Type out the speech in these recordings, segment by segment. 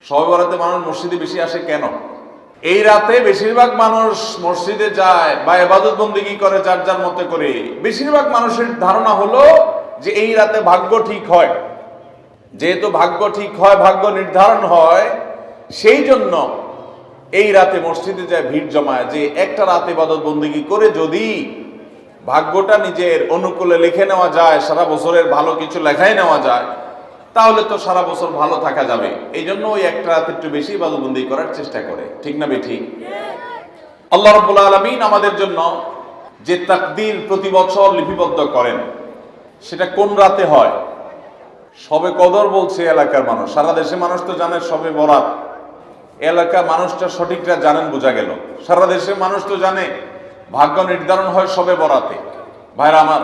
শবে বরাতে মানুষ মসজিদে বেশি আসে কেন? এই রাতে বেশিরভাগ মানুষ মসজিদে যায় বা ইবাদত বন্দেগী করে যার যার মতে করে। বেশিরভাগ মানুষের ধারণা হলো যে এই রাতে ভাগ্য ঠিক হয়। যেহেতু ভাগ্য ঠিক হয়, ভাগ্য নির্ধারণ হয়, সেই জন্য এই রাতে মসজিদে যায়, ভিড় জমায় যে একটা রাতে ইবাদত বন্দেগী করে যদি ভাগ্যটা নিজের অনুকূলে লিখে নেওয়া যায়, সারা বছরের ভালো কিছু লেখাই নেওয়া যায়, তাহলে তো সারা বছর ভালো থাকা যাবে। এই জন্য ওই একটা রাত একটু বেশি ইবাদত বন্দেগী করার চেষ্টা করে। ঠিক না বেঠিক? আল্লাহ রাব্বুল আলামিন আমাদের জন্য যে তাকদীর প্রতি বছর লিপিবদ্ধ করেন, সেটা কোন রাতে হয়? শবে কদর বলছে এলাকার মানুষ। সারা দেশে মানুষ তো জানে শবে বরাত, এলাকার মানুষটা সঠিকটা জানেন, বোঝা গেল। সারা দেশের মানুষ তো জানে ভাগ্য নির্ধারণ হয় শবে বরাতে। ভাইরা আমার,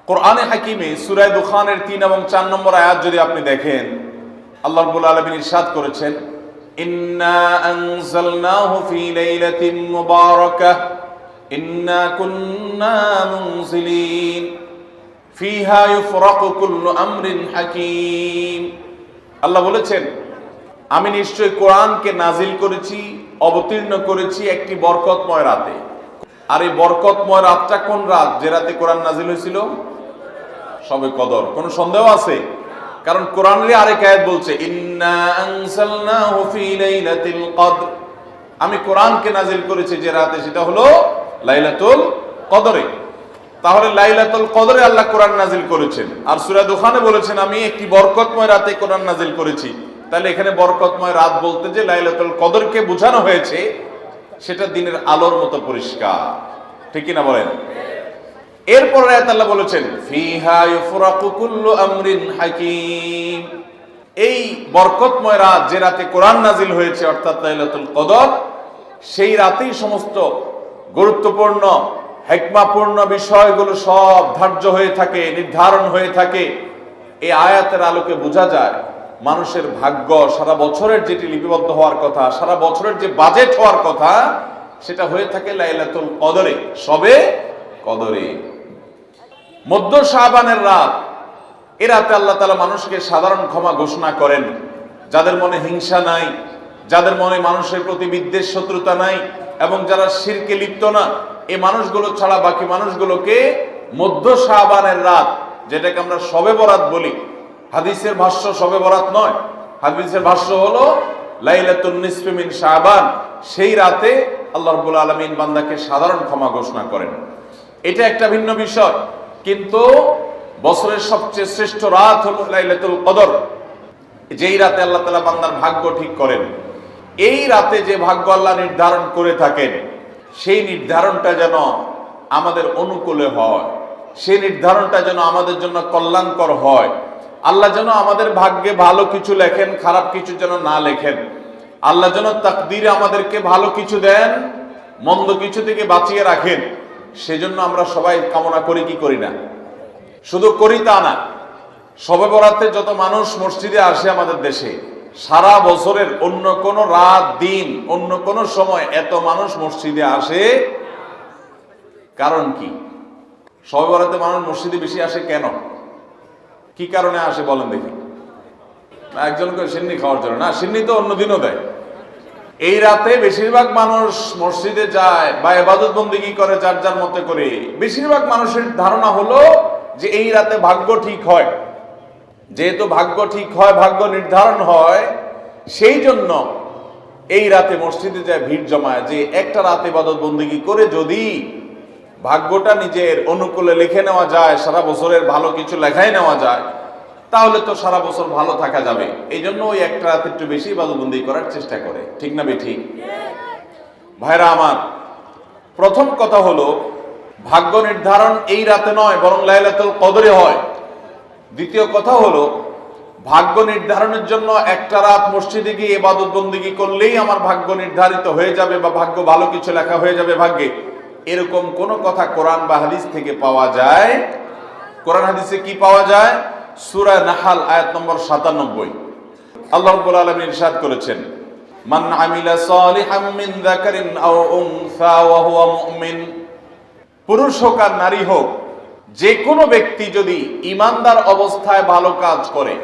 কোরআনে হাকিমে সূরা দুখানের 3 এবং 4 নম্বর আয়াত যদি আপনি দেখেন, আল্লাহ রাব্বুল আলামিন ইরশাদ করেছেন, ইন্না আনজালনাহু ফি লাইলাতিন মুবারাকাহ ইন্না কুন্না মুনজিলিন ফিহা ইউফরাকু কুল্লু আমরিন হাকিম। আল্লাহ বলেছেন, আমি নিশ্চয় কোরআনকে নাজিল করেছি, অবতীর্ণ করেছি একটি বরকতময় রাতে। আর এই বরকতময় রাতটা কোন রাত? যে রাতে কোরআন নাজিল হয়েছিল? শবে কদর। কোনো সন্দেহ আছে? কারণ কোরআনের আরেক আয়াত বলছে, ইন্না আনজালনাহু ফি লাইলাতিল কদর, আমি কোরআনকে নাজিল করেছি যে রাতে, সেটা হলো লাইলাতুল কদরে। তাহলে লাইলাতুল কদরে আল্লাহ কোরআন নাজিল করেছেন। আর সূরা দুখানে বলেছেন, আমি একটি বরকতময় রাতে কোরআন নাজিল করেছি। তাহলে এখানে বরকতময় রাত বলতে যে লাইলাতুল কদরকে বোঝানো হয়েছে, সেটা দিনের আলোর মতো পরিষ্কার। ঠিক কি না বলেন? এরপর আয়াত আল্লাহ বলেছেন, ফিহা ইউফরাকু কুল্লু আমরিন হাকিম, এই বরকতময় রাত যে রাতে কোরআন নাজিল হয়েছে, অর্থাৎ লাইলাতুল কদর, সেই রাতেই সমস্ত গুরুত্বপূর্ণ হিকমাপূর্ণ বিষয়গুলো সব ধার্য হয়ে থাকে, নির্ধারণ হয়ে থাকে। এই আয়াতের আলোকে বোঝা যায় মানুষের ভাগ্য সারা বছরের যেটি লিপিবদ্ধ হওয়ার কথা, সারা বছরের যে বাজেট হওয়ার কথা, সেটা হয়ে থাকে লাইলাতুল কদরে, শবে কদরে। মধ্য শাবানের রাত, এ রাতে আল্লাহ তাআলা মানুষকে সাধারণ ক্ষমা ঘোষণা করেন। যাদের মনে হিংসা নাই, যাদের মনে মানুষের প্রতি বিদ্বেষ শত্রুতা নাই, এবং যারা শিরকে লিপ্ত না, এই মানুষগুলো ছাড়া বাকি মানুষগুলোকে মধ্য শাবানের রাত, যেটাকে আমরা শবে বরাত বলি, হাদিসের ভাষ্য শবে বরাত নয়, হাদিসের ভাষ্য হলো লাইলাতুন নিসফি মিন শাবান, সেই রাতে আল্লাহ রাব্বুল আলামিন বান্দাকে সাধারণ ক্ষমা ঘোষণা করেন। এটা একটা ভিন্ন বিষয়, কিন্তু বছরের সবচেয়ে শ্রেষ্ঠ রাত হলো লাইলাতুল কদর, যেই রাতে আল্লাহ তাআলা বান্দার ভাগ্য ঠিক করেন। এই রাতে যে ভাগ্য আল্লাহ নির্ধারণ করে থাকেন, সেই নির্ধারণটা যেন আমাদের অনুকূলে হয়, সেই নির্ধারণটা যেন আমাদের জন্য কল্যাণকর হয়। আল্লাহ যেন আমাদের ভাগ্যে ভালো কিছু লেখেন, খারাপ কিছু যেন না লেখেন। আল্লাহ যেন তাকদীরে আমাদেরকে ভালো কিছু দেন, মন্দ কিছু থেকে বাঁচিয়ে রাখেন। সেজন্য আমরা সবাই কামনা করি কি করি না? শুধু করি তা না, শবে বরাতে যত মানুষ মসজিদে আসে আমাদের দেশে, সারা বছরের অন্য কোন রাত, দিন, অন্য কোন সময় এত মানুষ মসজিদে আসে। কারণ কি? শবে বরাতে মানুষ মসজিদে বেশি আসে কেন? কি কারণে আসে বলেন দেখি? একজনকে সিন্নি খাওয়ার জন্য না, সিন্নি তো অন্যদিনও দেয়। এই রাতে বেশিরভাগ মানুষ মসজিদে যায় বা ইবাদত বন্দেগী করে যার যার মতে করে। বেশিরভাগ মানুষের ধারণা হলো যে এই রাতে ভাগ্য ঠিক হয়। যেহেতু ভাগ্য ঠিক হয়, ভাগ্য নির্ধারণ হয়, সেই জন্য এই রাতে মসজিদে যায়, ভিড় জমায় যে একটা রাত ইবাদত বন্দেগী করে যদি ভাগ্যটা নিজের অনুকূলে লিখে নেওয়া যায়, সারা বছরের ভালো কিছু লেখাই নেওয়া যায়, তাহলে তো সারা বছর ভালো থাকা যাবে। এই জন্য ওই একটা রাত একটু বেশি ইবাদত বন্দেগী করার চেষ্টা করে। ঠিক না বেঠিক? ভাইরা আমার, প্রথম কথা হলো ভাগ্য নির্ধারণ এই রাতে নয়, বরং লাইলাতুল কদরে হয়। দ্বিতীয় কথা হলো ভাগ্য নির্ধারণের জন্য একটা রাত মসজিদে গিয়ে ইবাদত বন্দেগী করলেই আমার ভাগ্য নির্ধারিত হয়ে যাবে বা ভাগ্য ভালো কিছু লেখা হয়ে যাবে ভাগ্যে, এরকম কোন কথা কোরআন বা হাদিস থেকে পাওয়া যায়? কোরআন হাদিসে কি পাওয়া যায়? সূরা নাহাল আয়াত নম্বর 97, আল্লাহ রাব্বুল আলামিন ইরশাদ করেছেন, মান আমিলা সালিহাম মিন যাকারিন আও উনসা ওয়া হুয়া মুমিন, পুরুষ হোক আর নারী হোক, যে কোনো ব্যক্তি যদি ঈমানদার অবস্থায় ভালো কাজ করে,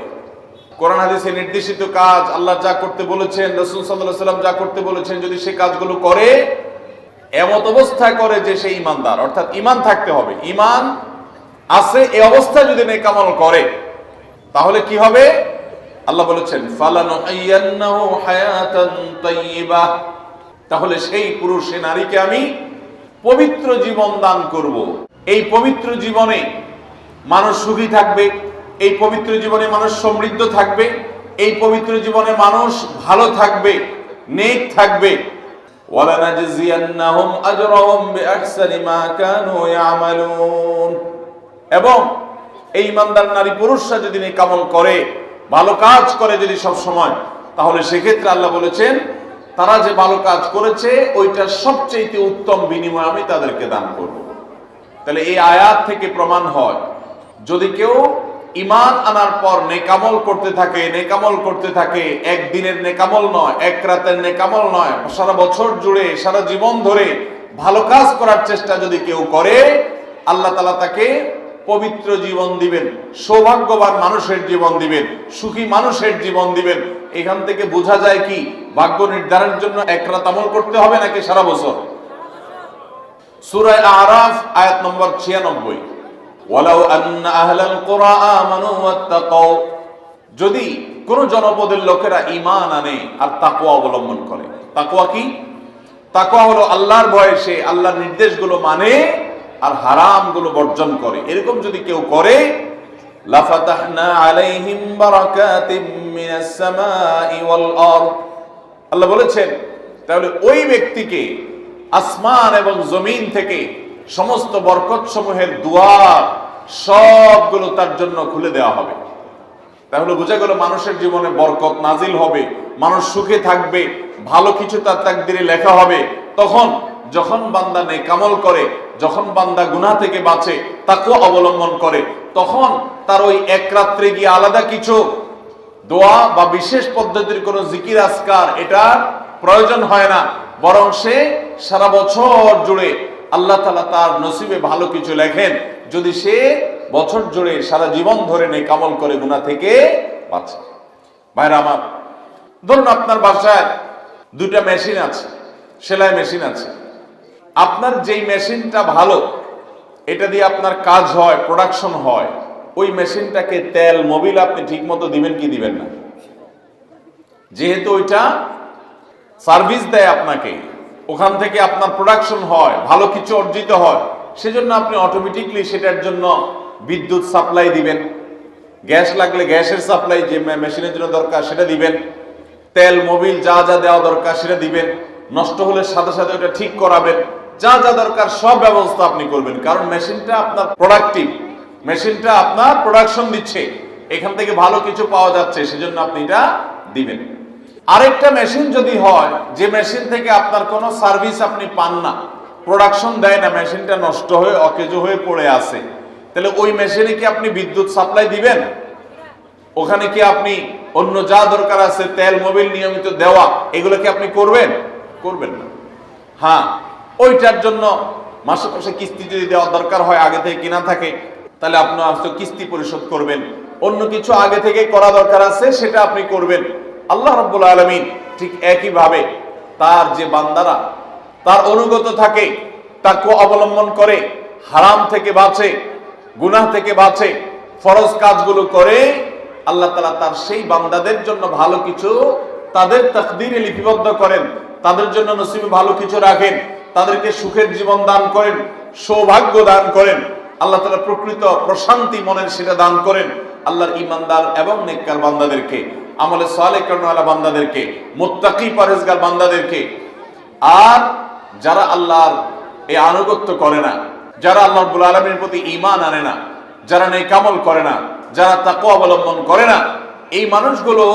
কোরআন হাদিসে নির্দেশিত কাজ, আল্লাহ যা করতে বলেছেন, রাসূল সাল্লাল্লাহু আলাইহি ওয়াসাল্লাম যা করতে বলেছেন, যদি সে কাজগুলো করে, এমত অবস্থায় করে যে সে ঈমানদার, অর্থাৎ ঈমান থাকতে হবে, ঈমান আছে এই অবস্থায় যদি নেক আমল করে, তাহলে কি হবে? আল্লাহ বলেছেন ফালানুহিয়ান্নাহু হায়াতান তাইয়্যিবাহ, তাহলে সেই পুরুষ সে নারীকে আমি পবিত্র জীবন দান করব। এই পবিত্র জীবনে মানুষ সুখী থাকবে, এই পবিত্র জীবনে মানুষ সমৃদ্ধ থাকবে, এই পবিত্র জীবনে মানুষ ভালো থাকবে, নেক থাকবে। ওয়ালানাজজিয়ান্নাহুম আজরাহুম বিআহসানি মা কানু ইয়ামালুন, এবং এই ইমানদার নারী পুরুষরা যদি নেক আমল করে, ভালো কাজ করে যদি সব সময়, তাহলে সেক্ষেত্রে আল্লাহ বলেছেন তারা যে ভালো কাজ করেছে ওইটার সবচেয়ে উত্তম বিনিময় আমি তাদেরকে দান করব। তাহলে এই আয়াত থেকে প্রমাণ হয়, যদি কেউ ঈমান আনার পর নেকামল করতে থাকে, নেকামল করতে থাকে, একদিনের নেকামল নয়, এক রাতের নেকামল নয়, সারা বছর জুড়ে সারা জীবন ধরে ভালো কাজ করার চেষ্টা যদি কেউ করে, আল্লাহ তাআলা তাকে পবিত্র জীবন দিবেন, সৌভাগ্যবান মানুষের জীবন দিবেন, সুখী মানুষের জীবন দিবেন। এখান থেকে বোঝা যায় কি ভাগ্য নির্ধারণের জন্য এক রাত আমল করতে হবে নাকি সারা বছর? সূরা আরাফ আয়াত নম্বর 96, ওয়ালাউ আন্না আহলাল কুরা আমানু ওয়াত্তাকাউ, যদি কোন জনপদের লোকেরা ঈমান আনে আর তাকওয়া অবলম্বন করে। তাকওয়া কি? তাকওয়া হলো আল্লাহর ভয়ে সে আল্লাহর নির্দেশগুলো মানে আর হারামগুলো বর্জন করে, এরকম যদি কেউ করে, লাফাতাহনা আলাইহিম বারাকাতিম মিনাস সামাই ওয়াল আরদ, আল্লাহ বলেছেন তাহলে ওই ব্যক্তিকে আসমান এবং জমিন থেকে সমস্ত বরকত সমূহের দুয়ার সবগুলো তার জন্য খুলে দেওয়া হবে। তাহলে বোঝা গেল মানুষের জীবনে বরকত নাজিল হবে, মানুষ সুখে থাকবে, ভালো কিছু তার তাকদিরে লেখা হবে। তখন যখন বান্দা নেক আমল করে, যখন বান্দা গুনাহ থেকে বাঁচে, তাকওয়া অবলম্বন করে, তখন তার ওই এক রাত্রে গিয়ে আলাদা কিছু দোয়া বা বিশেষ পদ্ধতির কোনো জিকির আজকার এটা প্রয়োজন হয় না, বরং সে সারা বছর জুড়ে আল্লাহ তাআলা তার নসিবে ভালো কিছু লেখেন যদি সে বছর জুড়ে সারা জীবন ধরে নেক আমল করে গুনাহ থেকে বাঁচে। ভাইরা আমার, ধরুন আপনার বাসায় দুটা মেশিন আছে, সেলাই মেশিন আছে। আপনার যেই মেশিনটা ভালো, এটা দিয়ে আপনার কাজ হয়, প্রোডাকশন হয়, ওই মেশিনটাকে তেল মোবিল আপনি ঠিক মতো দিবেন কি দিবেন না? যেহেতু ওইটা সার্ভিস দেয় আপনাকে, ওখান থেকে আপনার প্রোডাকশন হয়, ভালো কিছু অর্জিত হয়, সেজন্য আপনি অটোমেটিকলি সেটার জন্য বিদ্যুৎ সাপ্লাই দিবেন, গ্যাস লাগলে গ্যাসের সাপ্লাই যে মেশিনের জন্য দরকার সেটা দিবেন, তেল মোবিল যা যা দেওয়া দরকার সেটা দিবেন, নষ্ট হলে সাথে সাথে ওটা ঠিক করাবেন, যা যা দরকার সব ব্যবস্থা আপনি করবেন। কারণ মেশিনটা আপনার প্রোডাক্টিভ, মেশিনটা আপনার প্রোডাকশন দিচ্ছে, এখান থেকে ভালো কিছু পাওয়া যাচ্ছে, সেজন্য আপনি এটা দিবেন। আরেকটা মেশিন যদি হয় যে মেশিন থেকে আপনার কোনো সার্ভিস আপনি পান না, প্রোডাকশন দেয় না, মেশিনটা নষ্ট হয়ে অকেজো হয়ে পড়ে আছে, তাহলে ওই মেশিনে কি আপনি বিদ্যুৎ সাপ্লাই দিবেন? ওখানে কি আপনি অন্য যা দরকার আছে তেল মোবিল নিয়মিত দেওয়া, এগুলো কি আপনি করবেন? করবেন না। হ্যাঁ, ওইটার জন্য মাসে মাসে কিস্তি যদি দেওয়ার দরকার হয়, আগে থেকে কিনা থাকে, তাহলে আপনি হয়তো কিস্তি পরিশোধ করবেন। অন্য কিছু আগে থেকে করা দরকার আছে সেটা আপনি করবেন। আল্লাহ রাব্বুল আলামিন ঠিক একই ভাবে তার যে বান্দারা তার অনুগত থাকে, তাকওয়া অবলম্বন করে, হারাম থেকে বাঁচে, গুনাহ থেকে বাঁচে, ফরজ কাজগুলো করে, আল্লাহ তাআলা তার সেই বান্দাদের জন্য ভালো কিছু তাদের তাকদীরে লিপিবদ্ধ করেন, তাদের জন্য নসিবে ভালো কিছু রাখেন, তাদেরকে সুখের জীবন দান করেন, সৌভাগ্য দান করেন। আল্লাহ তাআলা প্রকৃত প্রশান্তি মনের সেটা দান করেন আল্লাহর ঈমানদার এবং নেককার বান্দাদেরকে, আমলে সালেহ কর্মওয়ালা বান্দাদেরকে, মুত্তাকি পরহেজগার বান্দাদেরকে। আর যারা আল্লাহর এই আনুগত্য করে না, যারা আল্লাহ রাব্বুল আলামিনের প্রতি ঈমান আনে না, যারা নেক আমল করে না, যারা তাকওয়া অবলম্বন করে না, এই মানুষগুলো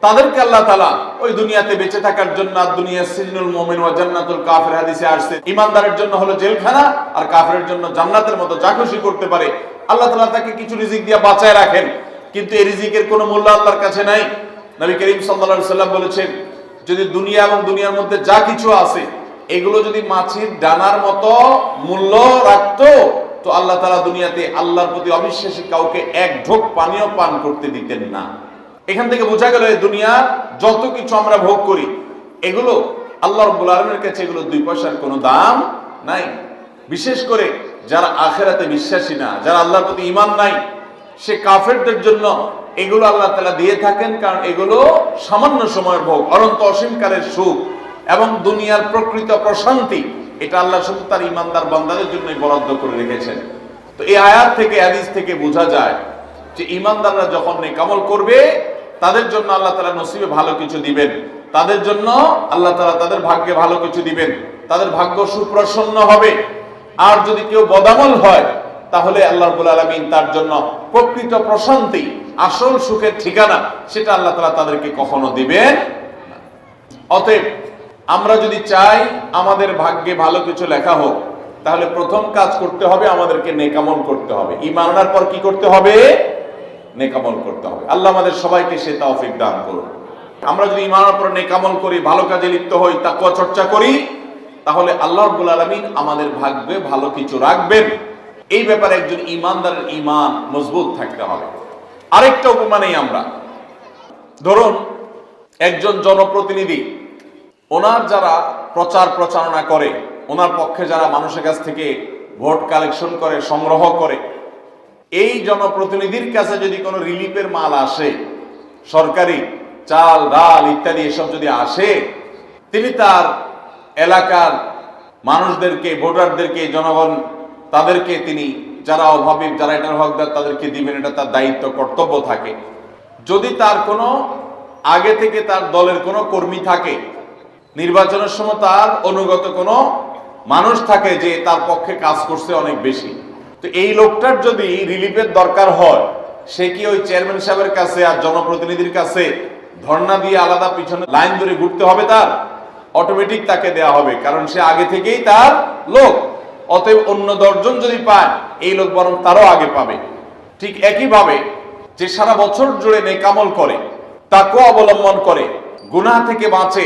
তাদেরকে আল্লাহ তাআলা ওই দুনিয়াতে বেঁচে থাকার জন্য, দুনিয়া সিজনুল মুমিন ওয়া জান্নাতুল কাফির হাদিসে আসছে, ঈমানদারের জন্য হলো জেলখানা আর কাফিরের জন্য জান্নাতের মতো যা খুশি করতে পারে। আল্লাহ তাআলা তাকে কিছু রিজিক দিয়ে বাঁচায় রাখেন, কিন্তু এই রিজিকের কোনো মূল্য আল্লাহর কাছে নাই। নবী করিম সাল্লাল্লাহু আলাইহি সাল্লাম বলেছেন, যদি দুনিয়া এবং দুনিয়ার মধ্যে যা কিছু আছে এগুলো যদি মাছির ডানার মতো মূল্য রাখতো, তো আল্লাহ তাআলা দুনিয়াতে আল্লাহর প্রতি অবিশ্বাসী কাউকে এক ঢোক পানিও পান করতে দিতেন না। এখান থেকে বোঝা গেল দুনিয়া যত কিছু আমরা ভোগ করি এগুলো আল্লাহ রাব্বুল আলামিনের কাছে এগুলো 2 পয়সার কোনো দাম নাই। বিশেষ করে যারা আখিরাতে বিশ্বাসী না, যারা আল্লাহর প্রতি ঈমান নাই, সে কাফেরদের জন্য এগুলো আল্লাহ তাআলা দিয়ে থাকেন, কারণ এগুলো সামান্য সময়ের ভোগ, অনন্ত অসীমকালের সুখ এবং দুনিয়ার প্রকৃত প্রশান্তি এটা আল্লাহ শুধু তার ঈমানদার বান্দাদের জন্যই বরাদ্দ করে রেখেছেন। তো এই আয়াত থেকে, হাদিস থেকে বোঝা যায় যে ঈমানদাররা যখন নেক আমল করবে তাদের জন্য আল্লাহ তাআলা নসিবে ভালো কিছু দিবেন, তাদের জন্য আল্লাহ তাআলা তাদের ভাগ্যে ভালো কিছু দিবেন, তাদের ভাগ্য সুপ্রসন্ন হবে। আর যদি কেউ বদামল হয় তাহলে আল্লাহ রাব্বুল আলামিন তার জন্য প্রকৃত প্রশান্তি, আসল সুখের ঠিকানা সেটা আল্লাহ তাআলা তাদেরকে কখনো দিবেন না। অতএব আমরা যদি চাই আমাদের ভাগ্যে ভালো কিছু লেখা হোক, তাহলে প্রথম কাজ করতে হবে আমাদেরকে নেক আমল করতে হবে। ঈমান আনার পর কি করতে হবে? নেক আমল করতে হবে। আল্লাহ আমাদের সবাইকে সে তৌফিক দান করুন। আমরা যদি ঈমান আনার পর নেক আমল করি, ভালো কাজে লিপ্ত হই, তাকওয়া চর্চা করি, তাহলে আল্লাহ রাব্বুল আলামিন আমাদের ভাগ্যে ভালো কিছু রাখবেন। এই ব্যাপারে একজন ঈমানদারের ঈমান মজবুত থাকতে হবে। আরেকটা উপমা নেই আমরা। ধরুন একজন জনপ্রতিনিধি, ওনার যারা প্রচার প্রচারণা করে, ওনার পক্ষে যারা মানুষের কাছ থেকে ভোট কালেকশন করে, সংগ্রহ করে, এই জনপ্রতিনিধির কাছে যদি কোনো রিলিফের মাল আসে, সরকারি চাল ডাল ইত্যাদি এসব যদি আসে, তিনি তার এলাকার মানুষদেরকে, ভোটারদেরকে, জনগণ তাদেরকে তিনি যারা অভাবী, যারা এটার হকদার তাদেরকে দিবেন, এটা তার দায়িত্ব কর্তব্য থাকে। যদি তার কোনো আগে থেকে তার দলের কোনো কর্মী থাকে, নির্বাচনের সময় তার অনুগত কোনো মানুষ থাকে যে তার পক্ষে কাজ করছে অনেক বেশি, তো এই লোকটার যদি রিলিফের দরকার হয়, সে কি ওই চেয়ারম্যান সাহেবের কাছে আর জনপ্রতিনিধির কাছে ধর্ণা দিয়ে আলাদা পিছনে লাইন ধরে ঘুরতে হবে? তার অটোমেটিক তাকে দেয়া হবে, কারণ সে আগে থেকেই তার লোক। অতএব অন্য 10 জন যদি পায়, এই লোক বরং তারও আগে পাবে। ঠিক একইভাবে যে সারা বছর জুড়ে নেক আমল করে, তাকওয়া অবলম্বন করে, গুনাহ থেকে বাঁচে,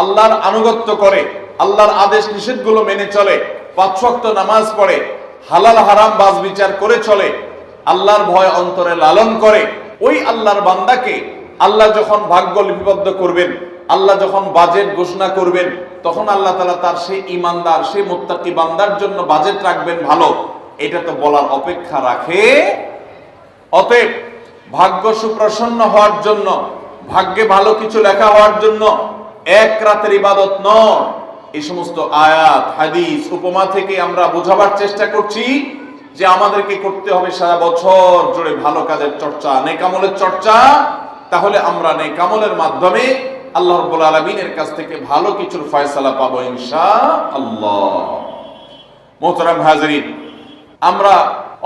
আল্লাহর আনুগত্য করে, আল্লাহর আদেশ নিষেধগুলো মেনে চলে, 5 ওয়াক্ত নামাজ পড়ে, হালাল হারাম বাজ বিচার করে চলে, আল্লাহর ভয় অন্তরে লালন করে, ওই আল্লাহর বান্দাকে আল্লাহ যখন ভাগ্য লিপিবদ্ধ করবেন, আল্লাহ যখন বাজেট ঘোষণা করবেন, তখন আল্লাহ তাআলা তার সেই ঈমানদার, সেই মুত্তাকি বান্দার জন্য বাজেট রাখবেন ভালো, এটা তো বলার অপেক্ষা রাখে। অতএব ভাগ্য সুপ্রসন্ন হওয়ার জন্য, ভাগ্যে ভালো কিছু লেখা হওয়ার জন্য এক রাতের ইবাদত নয়। এই সমস্ত আয়াত, হাদিস, উপমা থেকে আমরা বোঝাবার চেষ্টা করছি যে আমাদেরকে করতে হবে সারা বছর জুড়ে ভালো কাজের চর্চা, নেক আমলের চর্চা। তাহলে আমরা নেক আমলের মাধ্যমে আল্লাহ রাব্বুল আলামিনের কাছ থেকে ভালো কিছুর ফয়সালা পাবো ইনশাআল্লাহ। মোহতারাম হাজরিন, আমরা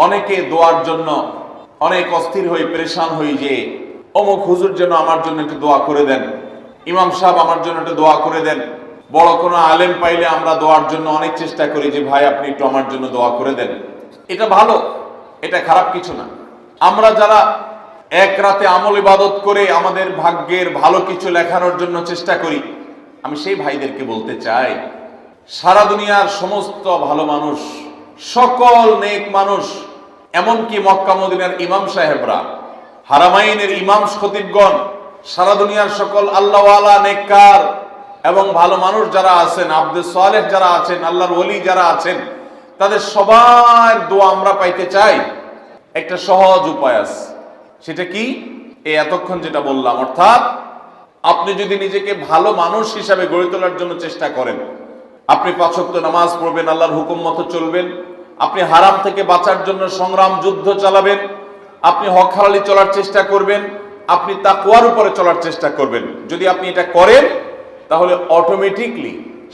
অনেকে দোয়ার জন্য অনেক অস্থির হই, পেরেশান হই যে অমুক হুজুর যেন আমার জন্য একটু দোয়া করে দেন, ইমাম সাহেব আমার জন্য একটু দোয়া করে দেন। বড় কোনো আলেম পাইলে আমরা দোয়ার জন্য অনেক চেষ্টা করি যে ভাই আপনি একটু আমার জন্য দোয়া করে দেন। এটা ভালো, এটা খারাপ কিছু না। আমরা যারা এক রাতে আমল ইবাদত করে আমাদের ভাগ্যের ভালো কিছু লেখানোর জন্য চেষ্টা করি, আমি সেই ভাইদেরকে বলতে চাই, সারা দুনিয়ার সমস্ত ভালো মানুষ, সকল নেক মানুষ, এমনকি মক্কা মদিনার ইমাম সাহেবরা, হারামাইনের ইমাম খতিবগণ, সারা দুনিয়ার সকল আল্লাহওয়ালা, নেককার এবং ভালো মানুষ যারা আছেন, আব্দুস সালেহ যারা আছেন, আল্লাহর ওলি যারা আছেন, তাদের সবার দোয়া আমরা পাইতে চাই। একটা সহজ উপায় আছে, সেটা কি? এই এতক্ষণ যেটা বললাম, অর্থাৎ আপনি যদি নিজেকে ভালো মানুষ হিসাবে গড়ে তোলার জন্য চেষ্টা করেন, আপনি 5 ওয়াক্ত নামাজ পড়বেন, আল্লাহর হুকুম মতো চলবেন, আপনি হারাম থেকে বাঁচার জন্য সংগ্রাম যুদ্ধ চালাবেন, আপনি হক হালালি চলার চেষ্টা করবেন, আপনি তাকওয়ার উপরে চলার চেষ্টা করবেন। যদি আপনি এটা করেন, তাহলে অটোমেটিকলি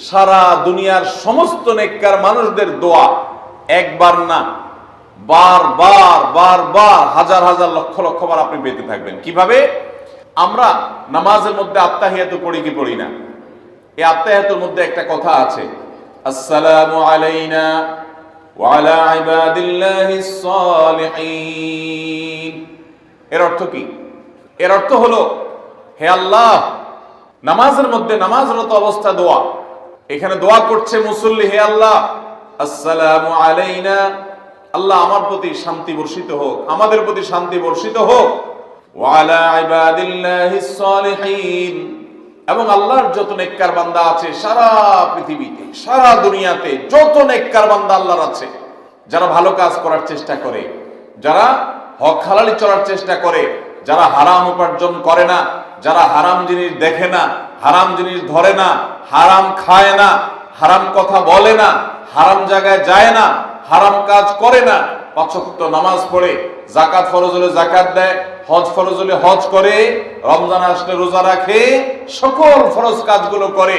সারা দুনিয়ার সমস্ত নেককার মানুষদের দোয়া একবার না, বারবার বারবার, হাজার হাজার লক্ষ লক্ষ বার আপনি পেতে থাকবেন। কিভাবে? আমরা নামাজের মধ্যে আত্তাহিয়াতু পড়ি কি পড়ি না? এই আত্তাহিয়াতুর মধ্যে একটা কথা আছে, আসসালামু আলাইনা ওয়া আলা ইবাদিল্লাহিস সালিহিন। এর অর্থ কি? এর অর্থ হলো, হে আল্লাহ, নামাজের মধ্যে নামাজরত অবস্থা দোয়া, এখানে দোয়া করছে মুসল্লি, হে আল্লাহ, আসসালামু আলাইনা, আল্লাহ আমার প্রতি শান্তি বর্ষিত হোক, আমাদের প্রতি শান্তি বর্ষিত হোক, ওয়া আলা ইবাদিল্লাহিস সালিহিন, এবং আল্লাহর যত নেককার বান্দা আছে সারা পৃথিবীতে, সারা দুনিয়াতে যত নেককার বান্দা আল্লাহর আছে, যারা ভালো কাজ করার চেষ্টা করে, যারা হক হালালি চলার চেষ্টা করে, যারা হারাম উপার্জন করে না, যারা হারাম জিনিস দেখে না, হারাম জিনিস ধরে না, হারাম খায় না, হারাম কথা বলে না, হারাম জায়গায় যায় না, হারাম কাজ করে না, 5 ওয়াক্ত নামাজ পড়ে, যাকাত ফরজ হলে যাকাত দেয়, হজ ফরজ হলে হজ করে, রমজান আসলে রোজা রাখে, সকল ফরজ কাজগুলো করে,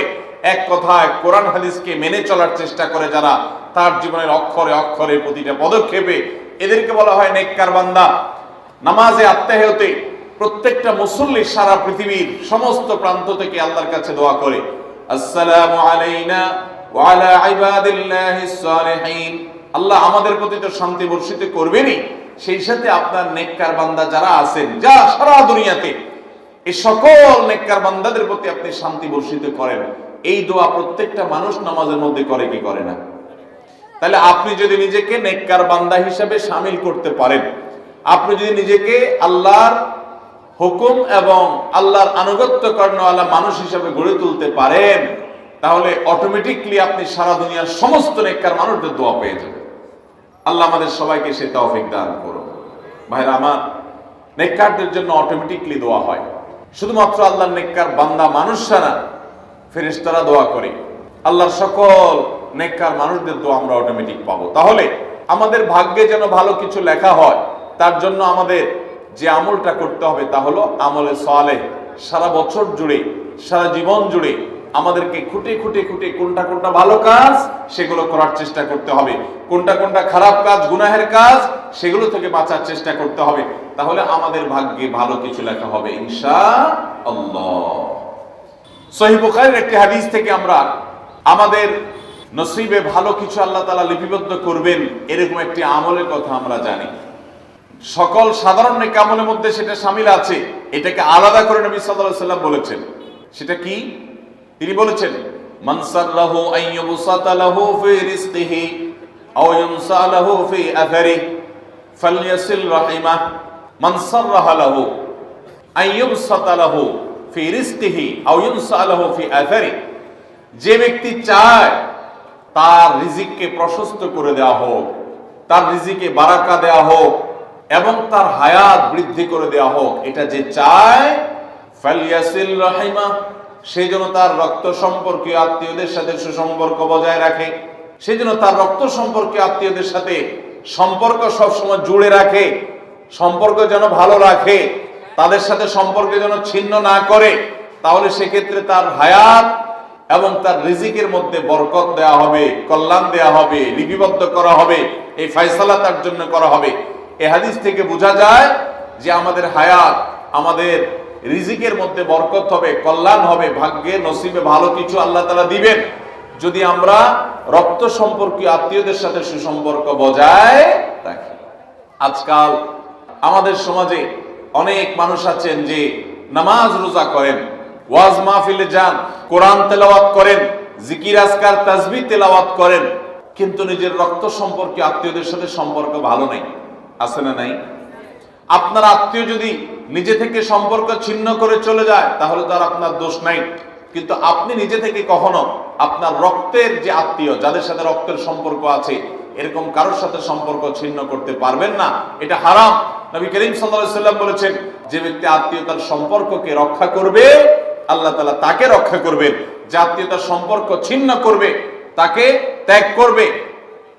এক কথায় কোরআন হাদিসকে মেনে চলার চেষ্টা করে যারা, তার জীবনের অক্ষরে অক্ষরে প্রতিটা পদক্ষেপে, এদেরকে বলা হয় নেককার বান্দা। নামাজে আত্মাহতে প্রত্যেকটা মুসল্লি সারা পৃথিবীর সমস্ত প্রান্ত থেকে আল্লাহর কাছে দোয়া করে, আসসালামু আলাইনা ওয়া আলা ইবাদিল্লাহিস সালিহিন, আল্লাহ আমাদের প্রতি তো শান্তি বর্ষিত করবেনই, সেই সাথে আপনার নেককার বান্দা যারা আছেন, যা সারা দুনিয়াতে, এই সকল নেককার বান্দাদের প্রতি আপনি শান্তি বর্ষিত করেন। এই দোয়া প্রত্যেকটা মানুষ নামাজের মধ্যে করে কি করে না? তাহলে আপনি যদি নিজেকে নেককার বান্দা হিসেবে শামিল করতে পারেন, আপনি যদি নিজেকে আল্লাহর হুকুম এবং আল্লাহর আনুগত্য কর্ণওয়ালা মানুষ হিসেবে গড়ে তুলতে পারেন, তাহলে অটোমেটিকলি আপনি সারা দুনিয়ার সমস্ত নেককার মানুষদের দোয়া পেয়ে যাবেন। আল্লাহ আমাদের সবাইকে সে তৌফিক দান করুন। ভাইরা আমার, নেককারদের জন্য অটোমেটিকলি দোয়া হয়। শুধুমাত্র আল্লাহর নেককার বান্দা মানুষরা না, ফেরেশতারা দোয়া করে। আল্লাহর সকল নেককার মানুষদের দোয়া আমরা অটোমেটিক পাবো। তাহলে আমাদের ভাগ্যে যেন ভালো কিছু লেখা হয়, তার জন্য আমাদের যে আমলটা করতে হবে তা হলো আমলে সালেহ। সারা বছর জুড়ে, সারা জীবন জুড়ে আমাদেরকে খুঁটে খুঁটে খুঁটে কোনটা কোনটা ভালো কাজ সেগুলো করার চেষ্টা করতে হবে, কোনটা কোনটা খারাপ কাজ, গুনাহের কাজ, সেগুলো থেকে বাঁচার চেষ্টা করতে হবে। তাহলে আমাদের ভাগ্যে ভালো কিছু লেখা হবে ইনশাআল্লাহ। সহিহ বুখারীর একটি হাদিস থেকে আমরা আমাদের নসিবে ভালো কিছু আল্লাহ তাআলা লিপিবদ্ধ করবেন এরকম একটি আমলের কথা আমরা জানি। সকল সাধারণ নেক আমলের মধ্যে সেটা শামিল আছে, এটাকে আলাদা করে নবী সাল্লাল্লাহু আলাইহি ওয়াসাল্লাম বলেছেন। সেটা কি? তিনি বলেছেন, মান সাল্লাহু আইয়ুবসাতা লাহু ফি রিজকিহি আও ইউনসা লাহু ফি আথারিহি ফালইয়াসিল রাহিমাহ। মান সাররাহা লাহু আইয়ুবসাতা লাহু ফি রিজকিহি আও ইউনসা লাহু ফি আথারিহি, যে ব্যক্তি চায় তার রিজিককে প্রশস্ত করে দেওয়া হোক, তার রিজিকে বারাকা দেওয়া হোক এবং তার হায়াত বৃদ্ধি করে দেওয়া হোক, এটা যে চায়, ফালইয়াসিল রাহিমাহ, সেই জন্য তার রক্ত সম্পর্কীয় আত্মীয়দের সাথে সুসম্পর্ক বজায় রাখে, সেই জন্য তার রক্ত সম্পর্কীয় আত্মীয়দের সাথে সম্পর্ক সবসময় জুড়ে রাখে, সম্পর্ক যেন ভালো রাখে, তাদের সাথে সম্পর্ক যেন ছিন্ন না করে, তাহলে সেক্ষেত্রে তার হায়াত এবং তার রিজিকের মধ্যে বরকত দেয়া হবে, কল্যাণ দেয়া হবে, লিপিবদ্ধ করা হবে, এই ফয়সালা তার জন্য করা হবে। এই হাদিস থেকে বোঝা যায় যে আমাদের হায়াত, আমাদের রিজিকের মধ্যে বরকত হবে, কল্যাণ হবে, ভাগ্যে নসিবে ভালো কিছু আল্লাহ তাআলা দিবেন যদি আমরা রক্ত সম্পর্কীয় আত্মীয়দের সাথে সুসম্পর্ক বজায় রাখি। আজকাল আমাদের সমাজে অনেক মানুষ আছেন যে নামাজ রোজা করেন, ওয়াজ মাহফিলে যান, কোরআন তেলাওয়াত করেন, জিকির আজকার তাসবিহ তেলাওয়াত করেন, কিন্তু নিজের রক্ত সম্পর্কে আত্মীয়দের সাথে সম্পর্ক ভালো নাই। আছে না নাই? আপনার আত্মীয় যদি নিজে থেকে সম্পর্ক ছিন্ন করে চলে যায় তাহলে তো আর আপনার দোষ নাই, কিন্তু আপনি নিজে থেকে কখনো আপনার রক্তের যে আত্মীয়, যাদের সাথে রক্তের সম্পর্ক আছে, এরকম কারোর সাথে সম্পর্ক ছিন্ন করতে পারবেন না, এটা হারাম। নবী করিম সাল্লাল্লাহু আলাইহি ওয়াসাল্লাম বলেছেন, যে ব্যক্তি আত্মীয়তার সম্পর্ককে রক্ষা করবে আল্লাহ তাআলা তাকে রক্ষা করবেন, যে আত্মীয়তার সম্পর্ক ছিন্ন করবে, তাকে ত্যাগ করবে,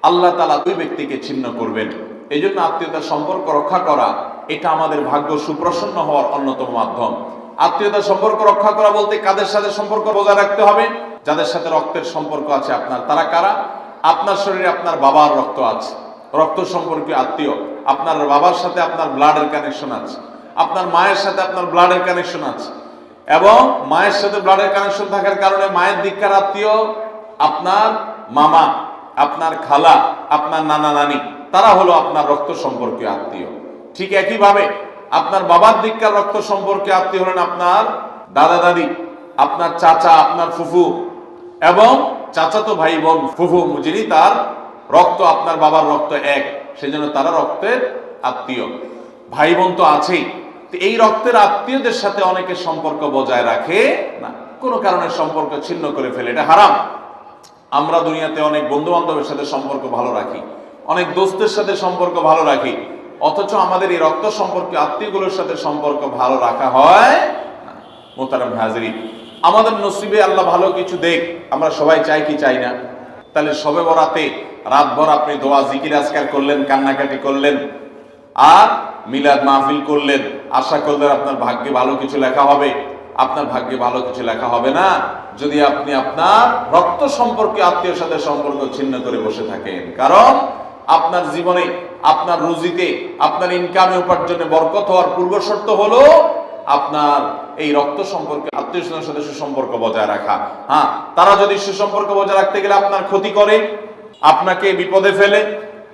আল্লাহ তাআলা ওই ব্যক্তিকে ছিন্ন করবেন। এই জন্য আত্মীয়তার সম্পর্ক রক্ষা করা এটা আমাদের ভাগ্য সুপ্রসন্ন হওয়ার অন্যতম মাধ্যম। আত্মীয়তার সম্পর্ক রক্ষা করা বলতে কাদের সাথে সম্পর্ক বজায় রাখতে হবে? যাদের সাথে রক্তের সম্পর্ক আছে আপনার। তারা কারা? আপনার শরীরে আপনার বাবার রক্ত আছে, রক্ত সম্পর্কীয় আত্মীয়, আপনার বাবার সাথে আপনার ব্লাডের কানেকশন আছে, আপনার মায়ের সাথে আপনার ব্লাডের কানেকশন আছে, এবং মায়ের সাথে ব্লাডের কানেকশন থাকার কারণে মায়ের দিককার আত্মীয় আপনার মামা, আপনার খালা, আপনার নানা নানি, তারা হলো আপনার রক্ত সম্পর্কীয় আত্মীয়। ঠিক একইভাবে আপনার বাবার দিককার রক্ত সম্পর্কে আত্মীয় হলেন আপনার দাদা দাদি, আপনার চাচা, আপনার ফুফু এবং চাচাতো ভাই বোন, ফুফু যিনি তার রক্ত আপনার বাবার রক্ত এক, সেজন্য তারা রক্তের আত্মীয়। ভাই বোন তো আছেই, এই রক্তের আত্মীয়দের সাথে অনেকে সম্পর্ক বজায় রাখে না, কোনো কারণে সম্পর্ক ছিন্ন করে ফেলে, এটা হারাম। আমরা দুনিয়াতে অনেক বন্ধু বান্ধবের সাথে সম্পর্ক ভালো রাখি, অনেক দোস্তের সাথে সম্পর্ক ভালো রাখি, অথচ আমাদের এই রক্ত সম্পর্কে আত্মীয়গুলোর সাথে সম্পর্ক ভালো রাখা হয় না। মোহতারাম হাজিরিন, আমাদের নসিবে আল্লাহ ভালো কিছু দেখ, আমরা সবাই চাই কি চাই না? তাহলে শবে বরাতে রাতভর আপনি দোয়া জিকির আজকার করলেন, কান্নাকাটি করলেন, আর মিলাদ মাহফিল করলেন, আশা করলেন আপনার ভাগ্যে ভালো কিছু লেখা হবে। আপনার ভাগ্যে ভালো কিছু লেখা হবে না যদি আপনি আপনার রক্ত সম্পর্কে আত্মীয়র সাথে সম্পর্ক ছিন্ন করে বসে থাকেন। কারণ আপনার জীবনে, আপনার রুজিতে, আপনার ইনকামে, উপার্জনে বরকত হওয়ার পূর্ব শর্ত হলো আপনার এই রক্ত সম্পর্কে আত্মীয় স্বজনের সাথে সুসম্পর্ক বজায় রাখা। হ্যাঁ, তারা যদি সুসম্পর্ক বজায় রাখতে গেলে আপনার ক্ষতি করে, আপনাকে বিপদে ফেলে,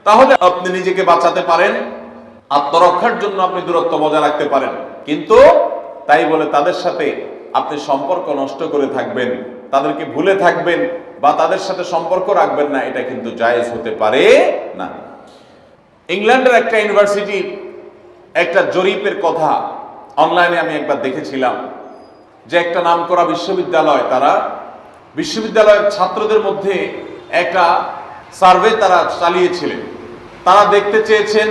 তাহলে আপনি নিজেকে বাঁচাতে পারেন, আত্মরক্ষার জন্য আপনি দূরত্ব বজায় রাখতে পারেন। কিন্তু তাই বলে তাদের সাথে আপনি সম্পর্ক নষ্ট করে থাকবেন, তাদেরকে ভুলে থাকবেন বা তাদের সাথে সম্পর্ক রাখবেন না, এটা কিন্তু জায়েজ হতে পারে না। ইংল্যান্ডের একটা ইউনিভার্সিটির একটা জরিপের কথা অনলাইনে আমি একবার দেখেছিলাম, যে একটা নামকরা বিশ্ববিদ্যালয়, তারা বিশ্ববিদ্যালয়ের ছাত্রদের মধ্যে একটা সার্ভে তারা চালিয়েছিলেন। তারা দেখতে চেয়েছেন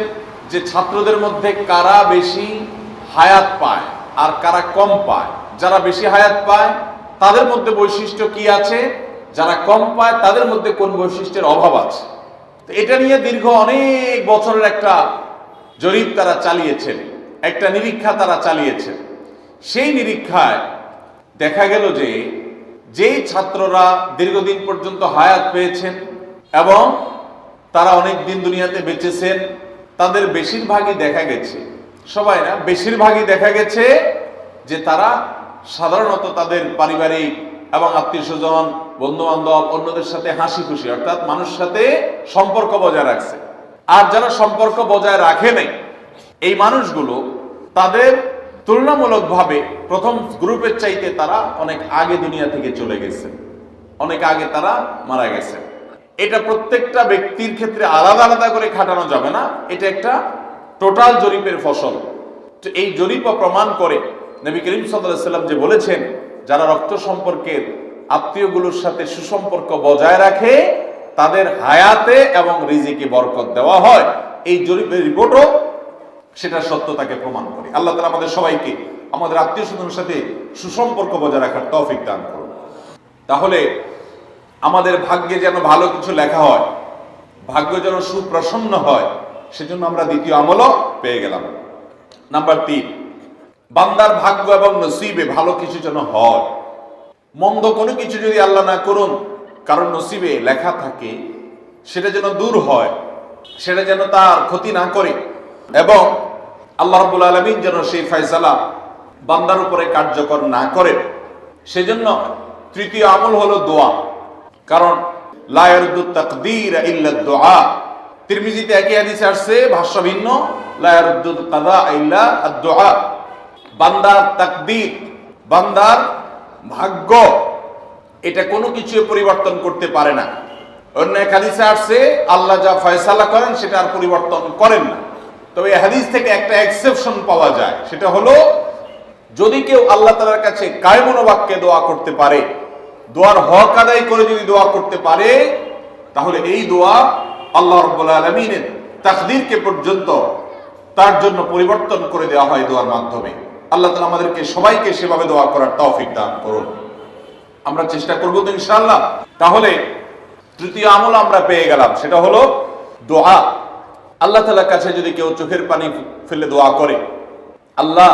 যে ছাত্রদের মধ্যে কারা বেশি হায়াত পায় আর কারা কম পায়। যারা বেশি হায়াত পায় তাদের মধ্যে বৈশিষ্ট্য কি আছে, যারা কম পায় তাদের মধ্যে কোন বৈশিষ্ট্যের অভাব আছে। তো এটা নিয়ে দীর্ঘ অনেক বছরের একটা জরিপ তারা চালিয়েছেন, একটা নিরীক্ষা তারা চালিয়েছেন। সেই নিরীক্ষায় দেখা গেল যে যেই ছাত্ররা দীর্ঘদিন পর্যন্ত হায়াত পেয়েছেন এবং তারা অনেক দিন দুনিয়াতে বেঁচেছেন, তাদের বেশিরভাগই দেখা গেছে, সবাই না, বেশিরভাগই দেখা গেছে যে তারা সাধারণত তাদের পারিবারিক এবং আত্মীয় স্বজন, বন্ধু বান্ধব, অন্যদের সাথে হাসি খুশি, অর্থাৎ মানুষের সাথে সম্পর্ক বজায় রাখছে। আর যারা সম্পর্ক বজায় রাখে নাই, এই মানুষগুলো তাদের তুলনামূলকভাবে প্রথম গ্রুপের চাইতে তারা অনেক আগে দুনিয়া থেকে চলে গেছে, অনেক আগে তারা মারা গেছে। এটা প্রত্যেকটা ব্যক্তির ক্ষেত্রে আলাদা আলাদা করে খাটানো যাবে না, এটা একটা টোটাল জরিপের ফসল। তো এই জরিপ প্রমাণ করে নবী করিম সাল্লাল্লাহু আলাইহি ওয়াসাল্লাম যে বলেছেন, যারা রক্ত সম্পর্কের আত্মীয়গুলোর সাথে সুসম্পর্ক বজায় রাখে তাদের হায়াতে এবং রিজিকে বরকত দেওয়া হয়। এই জরিপের রিপোর্টও সেটা সত্যতাকে প্রমাণ করে। আল্লাহ তাআলা আমাদের সবাইকে আমাদের আত্মীয় স্বজনের সাথে সুসম্পর্ক বজায় রাখার তৌফিক দান করুন। তাহলে আমাদের ভাগ্যে যেন ভালো কিছু লেখা হয়, ভাগ্য যেন সুপ্রসন্ন হয়, সেজন্য আমরা দ্বিতীয় আমলও পেয়ে গেলাম। নাম্বার 3, বান্দার ভাগ্য এবং নসিবে ভালো কিছু যেন হয়। মন্দ কোনো কিছু যদি আল্লাহ না করুন কারণ নসিবে লেখা থাকে, সেটা যেন দূর হয়, সেটা যেন তার ক্ষতি না করে, এবং আল্লাহ রাব্বুল আলামিন যেন সেই ফয়সালা বান্দার উপরে কার্যকর না করে। সেজন্য তৃতীয় আমল হলো দোয়া। কারণ লা ইয়ারুদ্দু তাকদীর ইল্লা দুআ। তিরমিজিতে একই হাদিসে আসছে, ভাষ্য ভিন্ন, লা ইয়ারুদ্দু কাযা ইল্লা আদ-দুআ। বান্দার তাকদীর, বান্দার ভাগ্য, এটা কোনো কিছু পরিবর্তন করতে পারে না। অন্য এক হাদিসে আসছে, আল্লাহ যা ফয়সালা করেন সেটা আর পরিবর্তন করেন না। তবে এই হাদিস থেকে একটা এক্সেপশন পাওয়া যায়, সেটা হলো যদি কেউ আল্লাহ তাআলার কাছে কায়মন বাক্যে দোয়া করতে পারে, দোয়ার হক আদায় করে যদি দোয়া করতে পারে, তাহলে এই দোয়া আল্লাহ রাব্বুল আলামিনের তাকদীরকে পর্যন্ত তার জন্য পরিবর্তন করে দেওয়া হয় দোয়ার মাধ্যমে। আল্লাহ তাআলা আমাদেরকে সবাইকে সেভাবে দোয়া করার তৌফিক দান করুন। আমরা চেষ্টা করব তো ইনশাআল্লাহ। তাহলে তৃতীয় আমল আমরা পেয়ে গেলাম, সেটা হলো দোয়া। আল্লাহ তাআলার কাছে যদি কেউ চোখের পানি ফেলে দোয়া করে, আল্লাহ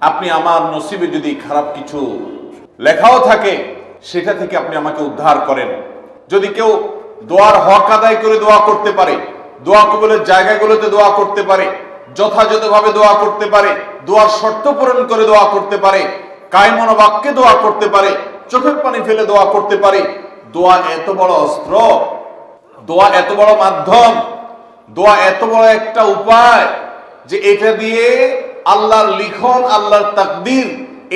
আপনি আমার নসিবে যদি খারাপ কিছু লেখাও থাকে সেটা থেকে আপনি আমাকে উদ্ধার করেন। যদি কেউ দোয়ার হক আদায় করে দোয়া করতে পারে, দোয়া কবুলের জায়গাগুলোতে দোয়া করতে পারে, যথাযথভাবে দোয়া করতে পারে, দোয়ার শর্ত পূরণ করে দোয়া করতে পারে, কায়মন বাক্যে দোয়া করতে পারে, চোখের পানি ফেলে দোয়া করতে পারে, দোয়া এত বড় অস্ত্র, দোয়া এত বড় মাধ্যম, দোয়া এত বড় একটা উপায় যে এটা দিয়ে আল্লাহর লিখন, আল্লাহর তাকদীর,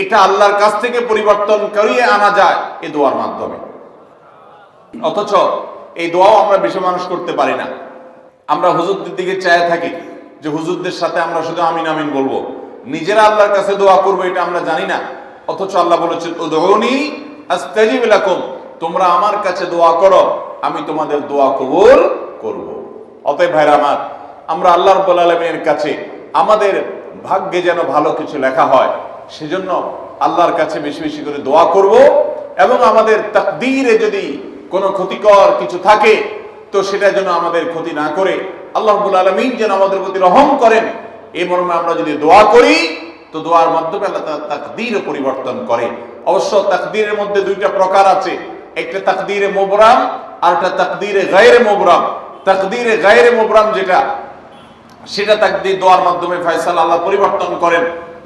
এটা আল্লাহর কাছ থেকে পরিবর্তন করিয়ে আনা যায় এই দোয়ার মাধ্যমে। অথচ এই দোয়াও আমরা বেশি মানুষ করতে পারি না। আমরা হুজুরদের দিকে চায় থাকি যে হুজুরদের সাথে আমরা শুধু আমিন আমিন বলবো, নিজেরা আল্লাহর কাছে দোয়া করবো এটা আমরা জানি না, অথচ আল্লাহ বলেছেন উদউনি আস্তাজিব লাকুম, তোমরা আমার কাছে দোয়া করো, আমি তোমাদের দোয়া কবুল করব। অতএব ভাইরা আমার, আমরা আল্লাহ রাব্বুল আলামিনের কাছে আমাদের ভাগ্যে যেন ভালো কিছু লেখা হয়, সেজন্য আল্লাহর কাছে বেশি বেশি করে দোয়া করব। এবং আমাদের তাকদীরে যদি কোনো ক্ষতিকর কিছু থাকে তো সেটা যেন আমাদের ক্ষতি না করে আল্লাহ রাব্বুল আলামিন যেন আমাদের প্রতি রহম করেন, এই মর্মে আমরা যদি দোয়া করি তো দোয়ার মাধ্যমে আল্লাহ তাআলা তাকদীরও পরিবর্তন করে। অবশ্য তাকদীরের মধ্যে দুইটা প্রকার আছে, একটা তাকদীরে মুবরাম আর একটা তাকদীরে গায়রে মুবরাম। তাকদীরে গায়রে মুবরাম যেটা, সেটা তাকদীর দোয়ার মাধ্যমে ফয়সালা আল্লাহ পরিবর্তন করেন।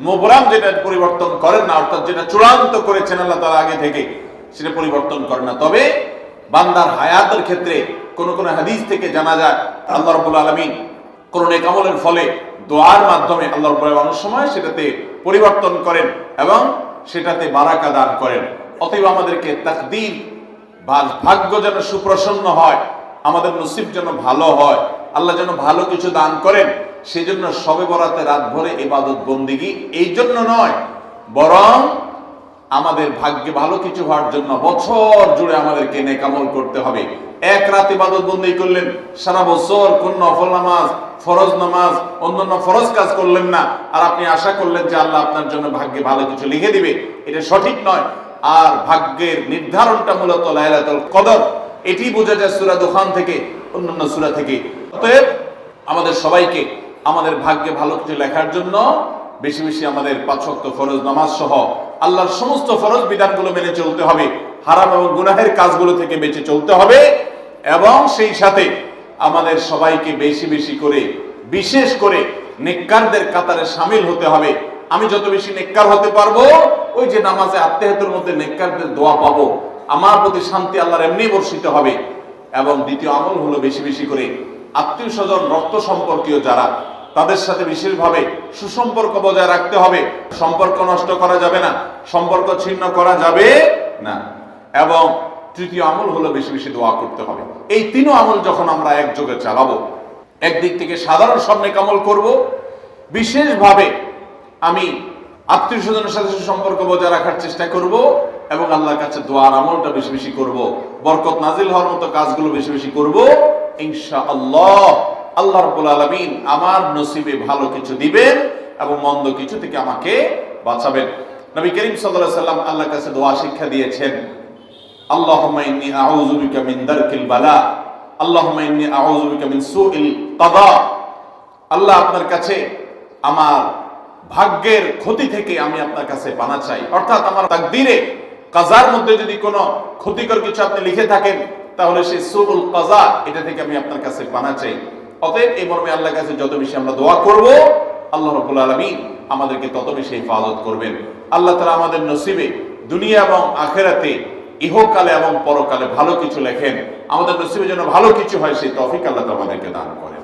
মুবরাম যেটা পরিবর্তন করেন না, অর্থাৎ যেটা চূড়ান্ত করেছেন আল্লাহ তাআলা আগে থেকে, সেটা পরিবর্তন করেন না। তবে বান্দার হায়াতের ক্ষেত্রে কোন কোন হাদিস থেকে জানা যায় আল্লাহ রাব্বুল আলামিন কোন নেক আমলের ফলে দোয়ার মাধ্যমে আল্লাহ রাব্বুল আলামিন অনেক সময় সেটাতে পরিবর্তন করেন এবং সেটাতে বারাকা দান করেন। অতএব আমাদেরকে তাকদীর ভাগ্য যেন সুপ্রসন্ন হয়, আমাদের নসিব যেন ভালো হয়, আল্লাহ যেন ভালো কিছু দান করেন, সেজন্য শবে বরাতে রাত ভরে ইবাদত বন্দেগী এই জন্য নয়, বরং আমাদের ভাগ্যে ভালো কিছু হওয়ার জন্য বছর জুড়ে আমাদেরকে নেক আমল করতে হবে। এক রাত ইবাদত বন্দেগী করলেন, সারা বছর কোন নফল নামাজ, ফরজ নামাজ, অন্যান্য ফরজ কাজ করলেন না, আর আপনি আশা করলেন যে আল্লাহ আপনার জন্য ভাগ্যে ভালো কিছু লিখে দিবে, এটা সঠিক নয়। আর ভাগ্যের নির্ধারণটা মূলত লাইলাতুল কদর, এটি বোঝা যায় সূরা দুখান থেকে, অন্যান্য সূরা থেকে। অতএব আমাদের সবাইকে আমাদের ভাগ্যে ভালো কিছু লেখার জন্য বেশি বেশি আমাদের 5 ওয়াক্ত ফরজ নামাজ সহ আল্লাহর সমস্ত ফরজ বিধানগুলো মেনে চলতে হবে, হারাম এবং গুনাহের কাজগুলো থেকে বেঁচে চলতে হবে, এবং সেই সাথে আমাদের সবাইকে বেশি বেশি করে বিশেষ করে নেককারদের কাতারে শামিল হতে হবে। আমি যত বেশি নেককার হতে পারবো, ওই যে নামাজে আত্মেহাতের মধ্যে নেককারদের দোয়া পাবো, আমার প্রতি শান্তি আল্লাহর এমনি বর্ষিত হবে। এবং দ্বিতীয় আমল হলো বেশি বেশি করে আত্মীয় স্বজন, রক্ত সম্পর্কীয় যারা, তাদের সাথে বিশেষভাবে সুসম্পর্ক বজায় রাখতে হবে। সম্পর্ক নষ্ট করা যাবে না, সম্পর্ক ছিন্ন করা যাবে না। এবং তৃতীয় আমল হলো বেশি বেশি দোয়া করতে হবে। এই তিন আমল যখন আমরা একযোগে চালাবো, একদিক থেকে সাধারণ সব নেক আমল করব, বিশেষভাবে আমি আত্মীয় স্বজনের সাথে সুসম্পর্ক বজায় রাখার চেষ্টা করব, এবং আল্লাহর কাছে দোয়ার আমলটা বেশি বেশি করব, বরকত নাজিল হওয়ার মতো কাজগুলো বেশি বেশি করব, ইনশাআল্লাহ আল্লাহ রাব্বুল আলামিন আমার নসিবে ভালো কিছু দিবেন এবং মন্দ কিছু থেকে আমাকে বাঁচাবেন। নবী করিম সাল্লাল্লাহু আলাইহি সাল্লাম আল্লাহর কাছে দোয়া শিক্ষা দিয়েছেন, আল্লাহুম্মা ইন্নী আউযু বিকা মিন দারকিল বালা, আল্লাহুম্মা ইন্নী আউযু বিকা মিন সুইল কাদা। আল্লাহ, আপনার কাছে আমার ভাগ্যের ক্ষতি থেকে আমি আপনার কাছে পানা চাই। অর্থাৎ আমার তাকদীরে কাজার মধ্যে যদি কোনো ক্ষতিকর কিছু আপনি লিখে থাকেন, তাহলে সেই সুউল কাজা, এটা থেকে আমি আপনার কাছে পানা চাই। অতএব এই মর্মে আল্লাহর কাছে যত বেশি আমরা দোয়া করব, আল্লাহ রাব্বুল আলামিন আমাদেরকে তত বেশি হিফাজত করবেন। আল্লাহ তাআলা আমাদের নসিবে দুনিয়া এবং আখিরাতে, ইহকালে এবং পরকালে ভালো কিছু লেখেন, আমাদের নসিবে যেন ভালো কিছু হয় সেই তৌফিক আল্লাহ তাআলা আমাদেরকে দান করেন।